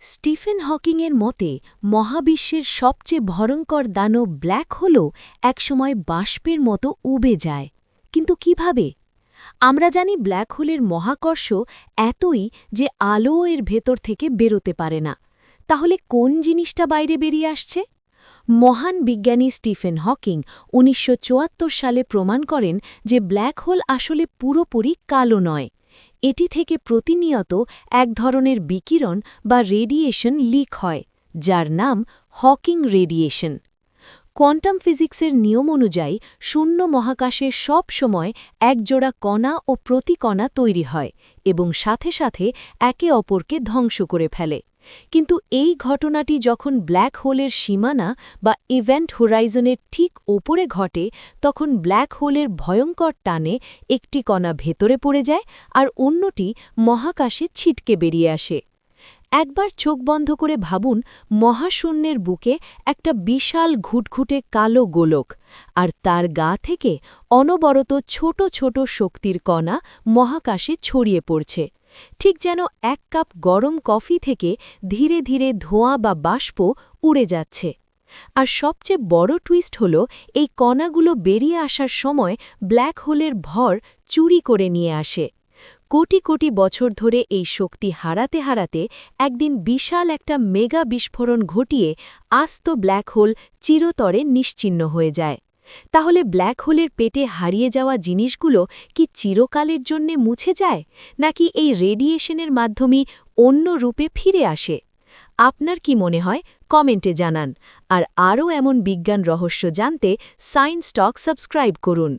Stephen হকিংয়ের মতে মহাবিশ্বের সবচেয়ে ভয়ঙ্কর দানব ব্ল্যাক হোলও একসময় বাষ্পের মতো উবে যায়। কিন্তু কিভাবে? আমরা জানি ব্ল্যাক হোলের মহাকর্ষ এতই যে আলোও এর ভেতর থেকে বেরোতে পারে না। তাহলে কোন জিনিসটা বাইরে বেরিয়ে আসছে? মহান বিজ্ঞানী স্টিফেন হকিং ১৯৭৪ সালে প্রমাণ করেন যে ব্ল্যাক হোল আসলে পুরোপুরি কালো নয়। এটি থেকে প্রতিনিয়ত এক ধরনের বিকিরণ বা রেডিয়েশন লিক হয়, যার নাম হকিং রেডিয়েশন। কোয়ান্টাম ফিজিক্সের নিয়ম অনুযায়ী শূন্য মহাকাশে সব সময় একজোড়া কণা ও প্রতিকণা তৈরি হয় এবং সাথে সাথে একে অপরকে ধ্বংস করে ফেলে। কিন্তু এই ঘটনাটি যখন ব্ল্যাক হোলের সীমানা বা ইভেন্ট হোরাইজনের ঠিক ওপরে ঘটে, তখন ব্ল্যাক হোলের ভয়ঙ্কর টানে একটি কণা ভেতরে পড়ে যায় আর অন্যটি মহাকাশে ছিটকে বেরিয়ে আসে। একবার চোখ বন্ধ করে ভাবুন, মহাশূন্যের বুকে একটা বিশাল ঘুটঘুটে কালো গোলক, আর তার গা থেকে অনবরত ছোট ছোট শক্তির কণা মহাকাশে ছড়িয়ে পড়ছে, ঠিক যেন এক কাপ গরম কফি থেকে ধীরে ধীরে ধোঁয়া বা বাষ্প উড়ে যাচ্ছে। আর সবচেয়ে বড় টুইস্ট হল, এই কণাগুলো বেরিয়ে আসার সময় ব্ল্যাক হোলের ভর চুরি করে নিয়ে আসে। কোটি কোটি বছর ধরে এই শক্তি হারাতে হারাতে একদিন বিশাল একটা মেগা বিস্ফোরণ ঘটিয়ে আস্ত ব্ল্যাক হোল চিরতরে নিশ্চিহ্ন হয়ে যায়। তাহলে ব্ল্যাক হোলের পেটে হারিয়ে যাওয়া জিনিসগুলো কি চিরকালের জন্যে মুছে যায়, নাকি এই রেডিয়েশনের মাধ্যমেই অন্য রূপে ফিরে আসে? আপনার কি মনে হয় কমেন্টে জানান। আর আরও এমন বিজ্ঞান রহস্য জানতে সায়েন্স টক সাবস্ক্রাইব করুন।